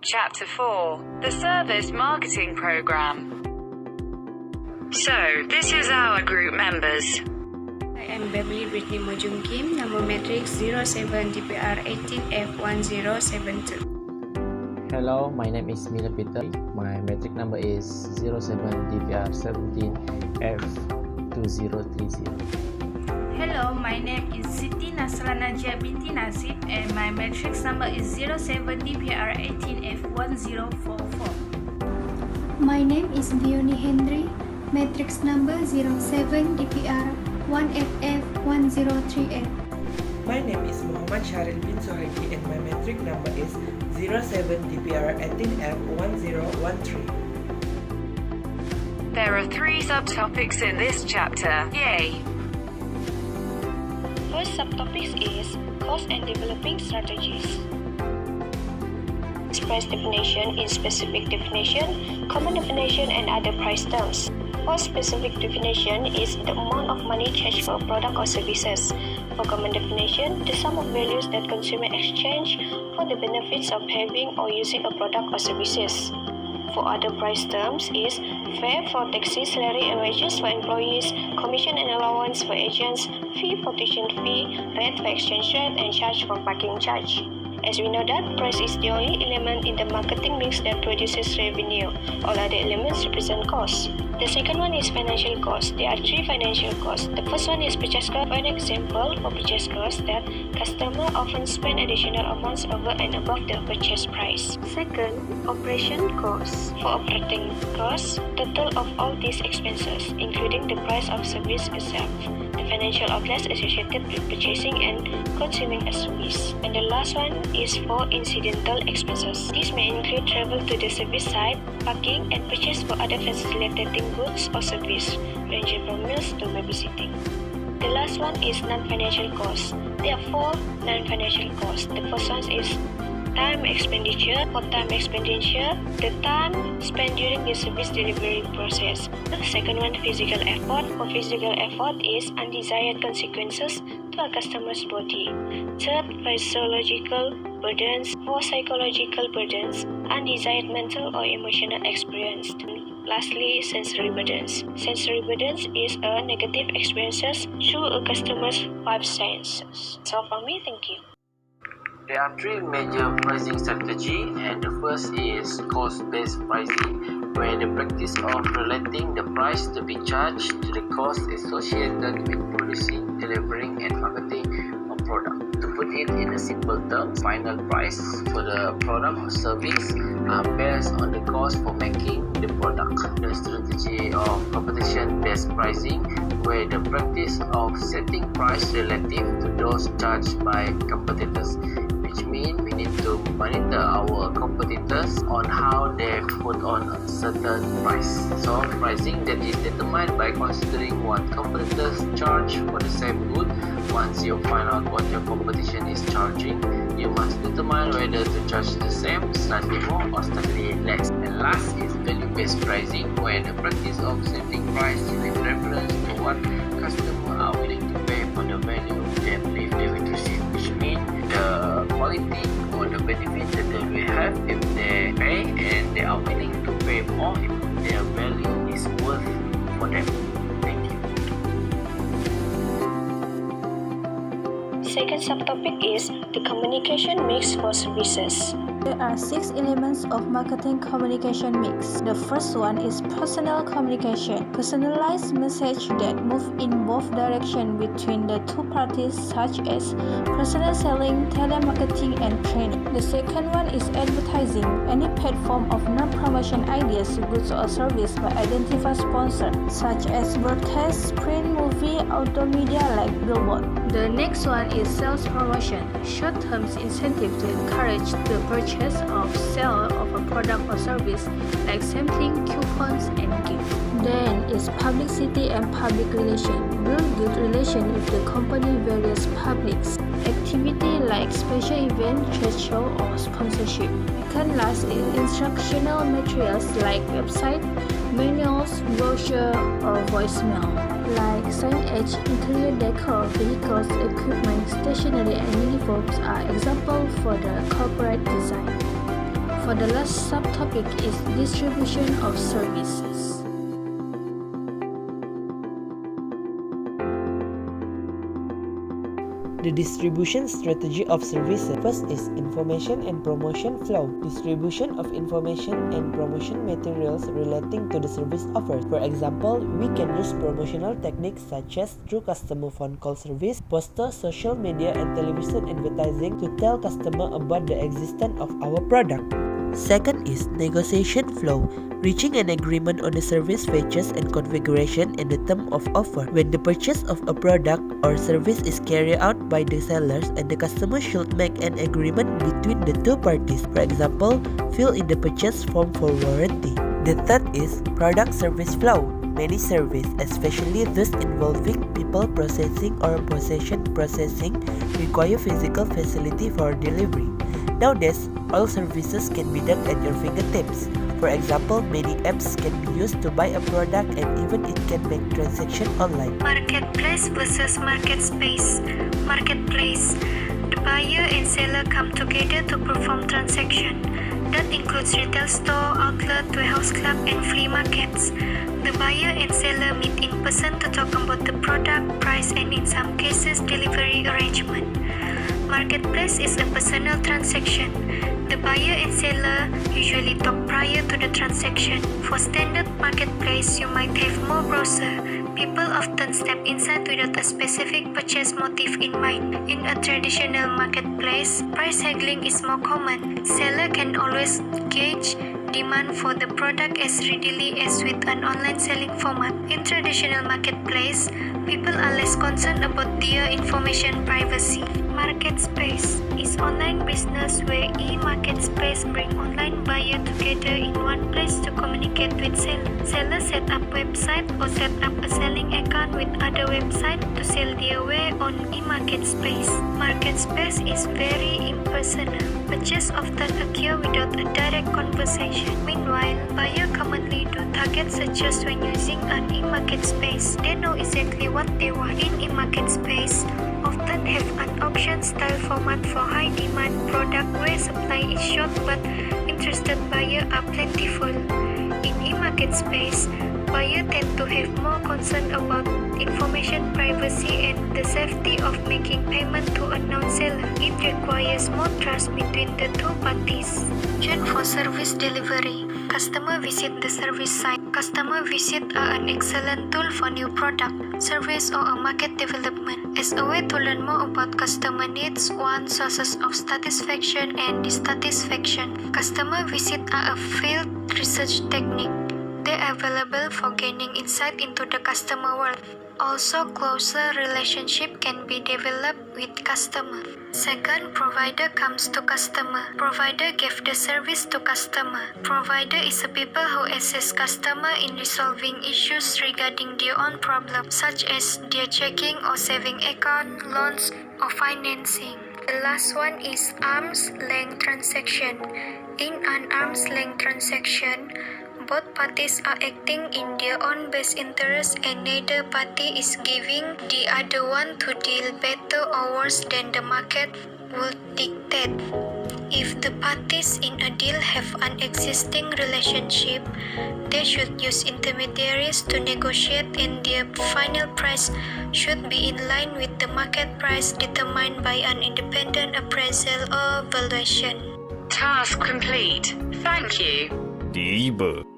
Chapter 4, the Service Marketing Program. So, this is our group members. I am Beverly Britney Mojung Kim, number matrix 07 DPR 18F1072. Hello, my name is Mila Peter. My matric number is 07 DPR 17F2030. Hello, my name is Sitti Nasra Najiyyah binti Nasib and my matrix number is 07 DPR 18F1044. My name is Viyonie Henry, matrix number 07 DPR 1FF1038. My name is Shahril bin Sohaidi and my matric number is 07 DPR 18F1013. There are 3 subtopics in this chapter. Yay! First subtopic is cost and developing strategies. Price definition in specific definition, common definition, and other price terms. For specific definition is the amount of money charged for a product or services. For common definition, the sum of values that consumer exchange for the benefits of having or using a product or services. For other price terms is fare for taxi, salary and wages for employees, commission and allowance for agents, fee for tuition fee, rate for exchange rate, and charge for parking charge. As we know that price is the only element in the marketing mix that produces revenue. All other elements represent cost. The second one is financial cost. There are 3 financial costs. The first one is purchase cost. For an example, for purchase cost, that customer often spend additional amounts over and above the purchase price. Second, operation cost. For operating costs, total of all these expenses, including the price of service itself, the financial outlets associated with purchasing and consuming a service. And the last one is for incidental expenses. These may include travel to the service site, parking, and purchase for other facilitating goods or service, ranging from meals to babysitting. The last one is non-financial costs. There are 4 non-financial costs. The first one is time expenditure. For time expenditure, the time spent during the service delivery process. The second one, physical effort. For physical effort is undesired consequences to a customer's body. Third, physiological burdens. For psychological burdens, undesired mental or emotional experience. Lastly, sensory burdens. Sensory burdens is a negative experiences through a customer's 5 senses. That's all from me, thank you. There are 3 major pricing strategies, and the first is cost-based pricing, where the practice of relating the price to be charged to the cost associated with producing, delivering, and marketing a product. To put it in a simple term, final price for the product or service are based on the cost for making the product. The strategy of competition-based pricing, where the practice of setting price relative to those charged by competitors, which means we need to monitor our competitors on how they put on a certain price. So pricing that is determined by considering what competitors charge for the same good. Once you find out what your competition is charging, you must determine whether to charge the same, slightly more, or slightly less. And last is value-based pricing, where the practice of setting price with reference to what customers are willing to pay for the value they believe they will receive, which means the quality or the benefit that they will have if they pay, and they are willing to pay more if their value is worth for them. Thank you. Second subtopic is the communication mix for services. There are 6 elements of marketing communication mix. The first one is personal communication. Personalized message that move in both directions between the 2 parties, such as personal selling, telemarketing, and training. The second one is advertising. Any platform of non-promotion ideas, goods or service by identify sponsor, such as broadcast, print, movie, outdoor media like billboard. The next one is sales promotion. Short-term incentive to encourage the purchase of sale of a product or service like sampling, coupons, and gifts. Then is publicity and public relation. Build good relation with the company various publics. Activity like special event, trade show, or sponsorship. Second last is instructional materials like website, manuals, brochure, or voicemail. Like signage, interior decor, vehicles, equipment, stationery, and uniforms are examples for the corporate design. For the last subtopic is distribution of services. The distribution strategy of services. First is information and promotion flow. Distribution of information and promotion materials relating to the service offered. For example, we can use promotional techniques such as through customer phone call service, poster, social media, and television advertising to tell customer about the existence of our product. Second is negotiation flow, reaching an agreement on the service features and configuration and the term of offer. When the purchase of a product or service is carried out by the sellers and the customer should make an agreement between the two parties. For example, fill in the purchase form for warranty. The third is product service flow. Many services, especially those involving people processing or possession processing, require physical facility for delivery. Nowadays, all services can be done at your fingertips. For example, many apps can be used to buy a product and even it can make transactions online. Marketplace versus market space. Marketplace. The buyer and seller come together to perform transaction. That includes retail store, outlet, warehouse club, and flea markets. The buyer and seller meet in person to talk about the product, price, and in some cases, delivery arrangement. Marketplace is a personal transaction. The buyer and seller usually talk prior to the transaction. For standard marketplace, you might have more browser. People often step inside without a specific purchase motive in mind. In a traditional marketplace, price haggling is more common. Seller can always gauge demand for the product as readily as with an online selling format. In traditional marketplace, people are less concerned about their information privacy. Market space is online business where e-market space bring online buyer together in one place to communicate with seller. Seller set up website or set up a selling account with other website to sell their way on e-market space. Market space is very impersonal. Purchase often occur without a direct conversation. Meanwhile, buyer commonly do target searches when using an e-market space. They know exactly what they want. In e-market space, often have an auction style format for high demand product where supply is short but interested buyer are plentiful. In e-market space, buyers tend to have more concern about information privacy and the safety of making payment to a non-seller. It requires more trust between the two parties. For service delivery, customer visit the service site. Customer visit are an excellent tool for new product, service or a market development. As a way to learn more about customer needs, wants, sources of satisfaction and dissatisfaction. Customer visit are a field research technique. They are available for gaining insight into the customer world. Also, closer relationship can be developed with customer. Second, provider comes to customer. Provider give the service to customer. Provider is a people who assist customer in resolving issues regarding their own problems, such as their checking or saving account, loans, or financing. The last one is arm's length transaction. In an arm's length transaction, both parties are acting in their own best interest and neither party is giving the other one to deal better or worse than the market would dictate. If the parties in a deal have an existing relationship, they should use intermediaries to negotiate and their final price should be in line with the market price determined by an independent appraisal or valuation. Task complete. Thank you.第一步